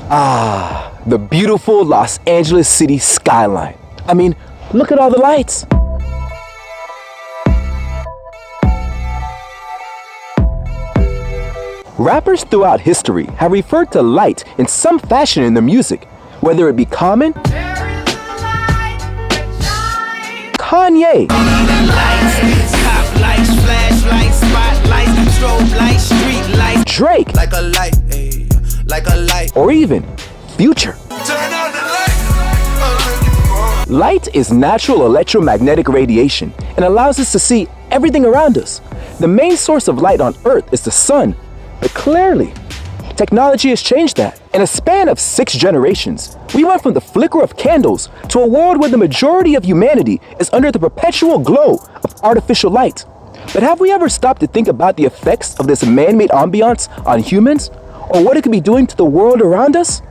Ah, the beautiful Los Angeles city skyline. I mean, look at all the lights. Rappers throughout history have referred to light in some fashion in their music, whether it be Common, Kanye, Drake, or even Future. Light is natural electromagnetic radiation and allows us to see everything around us. The main source of light on Earth is the sun, but clearly, technology has changed that. In a span of 6 generations, we went from the flicker of candles to a world where the majority of humanity is under the perpetual glow of artificial light. But have we ever stopped to think about the effects of this man-made ambiance on humans, or what it could be doing to the world around us?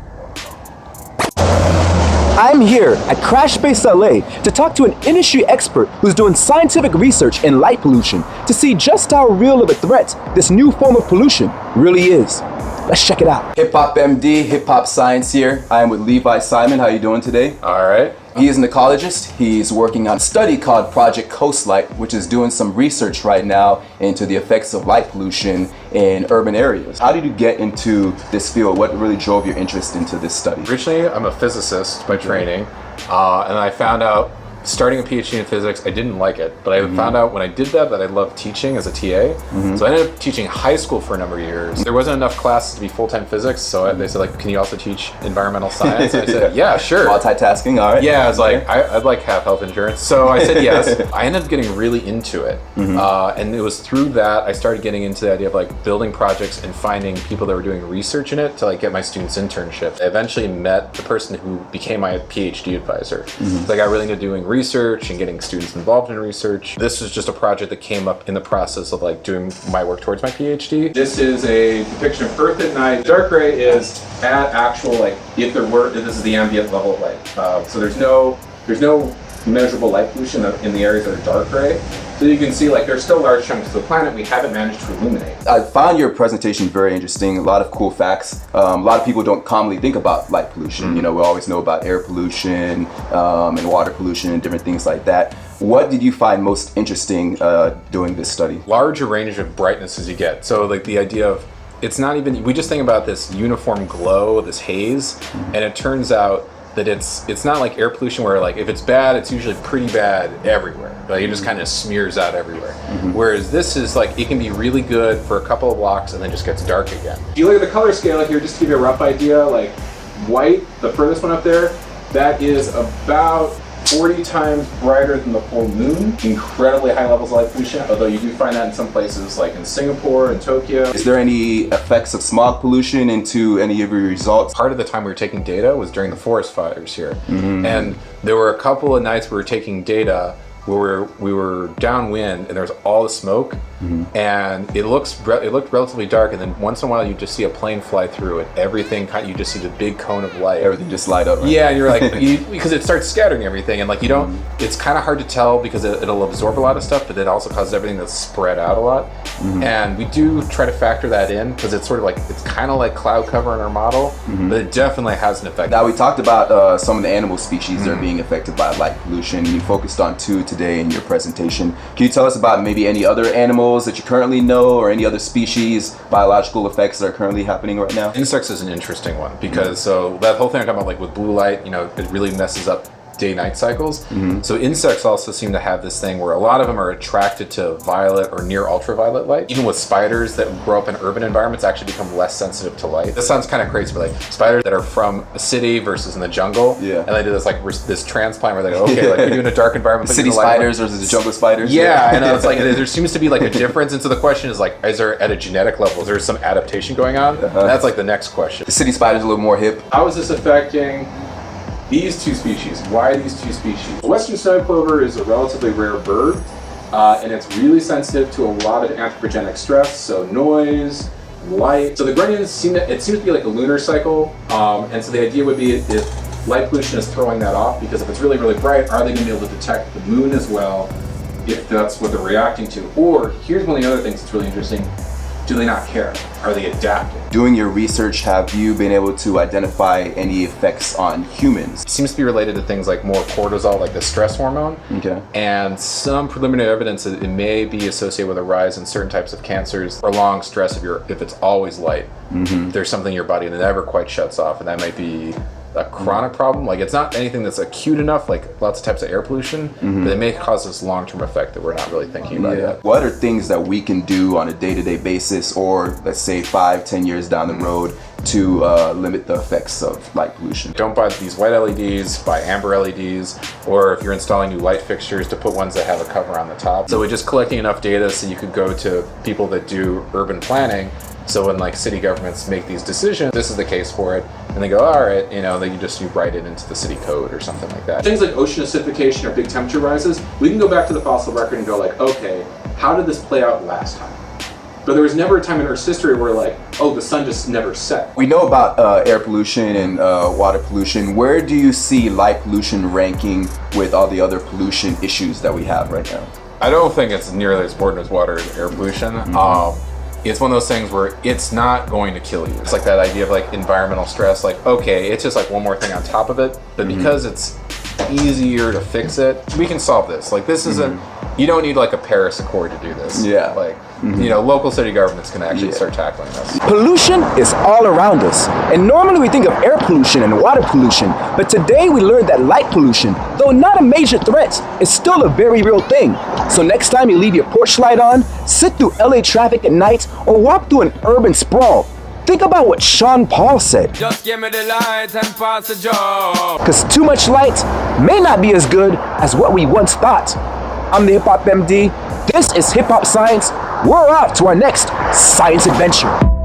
I'm here at Crash Space LA to talk to an industry expert who's doing scientific research in light pollution to see just how real of a threat this new form of pollution really is. Let's check it out. Hip Hop MD, Hip Hop Science here. I am with Levi Simon. How are you doing today? All right. He is an ecologist. He's working on a study called Project Coastlight, which is doing some research right now into the effects of light pollution in urban areas. How did you get into this field? What really drove your interest into this study? Originally, I'm a physicist by training, and I found out starting a PhD in physics, I didn't like it, but I found out when I did that I loved teaching as a TA. So I ended up teaching high school for a number of years. There wasn't enough classes to be full-time physics, so they said, like, can you also teach environmental science? And I said, yeah, sure. Multitasking, all right. Yeah, I was like, I'd like to have health insurance. So I said yes. I ended up getting really into it. And it was through that I started getting into the idea of like building projects and finding people that were doing research in it to like get my students internships. I eventually met the person who became my PhD advisor. So I got really into doing research and getting students involved in research. This was just a project that came up in the process of like doing my work towards my PhD. This is a depiction of Earth at night. Darkrai is at actual, like, if this is the ambient level of light. So there's no measurable light pollution in the areas that are Darkrai. So you can see, like, there's still large chunks of the planet we haven't managed to illuminate. I found your presentation very interesting. A lot of cool facts. A lot of people don't commonly think about light pollution. You know, we always know about air pollution and water pollution and different things like that. What did you find most interesting doing this study? Larger range of brightness as you get. So, like, the idea of, it's not even, we just think about this uniform glow, this haze, and it turns out that it's not like air pollution where, like, if it's bad, it's usually pretty bad everywhere. Like, it just kind of smears out everywhere. Whereas this is like, it can be really good for a couple of blocks and then just gets dark again. If you look at the color scale here, just to give you a rough idea, like white, the furthest one up there, that is about 40 times brighter than the full moon. Incredibly high levels of light pollution, although you do find that in some places like in Singapore and Tokyo. Is there any effects of smog pollution into any of your results? Part of the time we were taking data was during the forest fires here. And there were a couple of nights we were taking data where we were downwind and there was all the smoke, and it looked relatively dark, and then once in a while you just see a plane fly through it. Everything you just see the big cone of light. Everything just light up. Right? Yeah, and you're like, because it starts scattering everything, and like you don't. It's kind of hard to tell because it'll absorb a lot of stuff, but it also causes everything to spread out a lot. And we do try to factor that in because it's sort of like, it's kind of like cloud cover in our model, but it definitely has an effect. Now we talked about some of the animal species that are being affected by light pollution. You focused on 2 today in your presentation. Can you tell us about maybe any other animals that you currently know, or any other species, biological effects that are currently happening right now? Insects is an interesting one because so that whole thing I'm talking about, like with blue light, you know, it really messes up day-night cycles. So insects also seem to have this thing where a lot of them are attracted to violet or near ultraviolet light. Even with spiders that grow up in urban environments actually become less sensitive to light. This sounds kind of crazy, but like spiders that are from a city versus in the jungle, and they do this like this transplant where they go, okay, like you're doing a dark environment. City spiders versus the jungle spiders. Yeah, and it's like there seems to be like a difference. And so the question is like, is there at a genetic level, is there some adaptation going on? And that's like the next question. The city spider's a little more hip. How is this affecting these 2 species? Why are these 2 species? The western snow plover is a relatively rare bird, and it's really sensitive to a lot of anthropogenic stress, so noise, light. So the grunions seems to be like a lunar cycle, and so the idea would be if light pollution is throwing that off, because if it's really, really bright, are they going to be able to detect the moon as well, if that's what they're reacting to? Or here's one of the other things that's really interesting. Do they not care? Are they adapting? Doing your research, have you been able to identify any effects on humans? It seems to be related to things like more cortisol, like the stress hormone. Okay. And some preliminary evidence that it may be associated with a rise in certain types of cancers. Prolonged stress, if it's always light, there's something in your body that never quite shuts off, and that might be a chronic problem. Like, it's not anything that's acute enough, like lots of types of air pollution, but it may cause this long-term effect that we're not really thinking about yet. What are things that we can do on a day-to-day basis, or let's say 5-10 years down the road, to limit the effects of light pollution? Don't buy these white LEDs, buy amber LEDs, or if you're installing new light fixtures, to put ones that have a cover on the top. So we're just collecting enough data so you could go to people that do urban planning. So when like city governments make these decisions, this is the case for it, and they go, all right, you know, then you write it into the city code or something like that. Things like ocean acidification or big temperature rises, we can go back to the fossil record and go like, okay, how did this play out last time? But there was never a time in Earth's history where like, oh, the sun just never set. We know about air pollution and water pollution. Where do you see light pollution ranking with all the other pollution issues that we have right now? I don't think it's nearly as important as water and air pollution. It's one of those things where it's not going to kill you. It's like that idea of like environmental stress, like, okay, it's just like one more thing on top of it, but because it's easier to fix it, we can solve this. Like, this isn't, you don't need like a Paris Accord to do this. Yeah. Like, you know, local city governments can actually start tackling this. Pollution is all around us, and normally we think of air pollution and water pollution, but today we learned that light pollution, though not a major threat, is still a very real thing. So next time you leave your porch light on, sit through LA traffic at night, or walk through an urban sprawl, think about what Sean Paul said. Just give me the light and pass the job. Because too much light may not be as good as what we once thought. I'm the Hip Hop MD. This is Hip Hop Science. We're off to our next science adventure.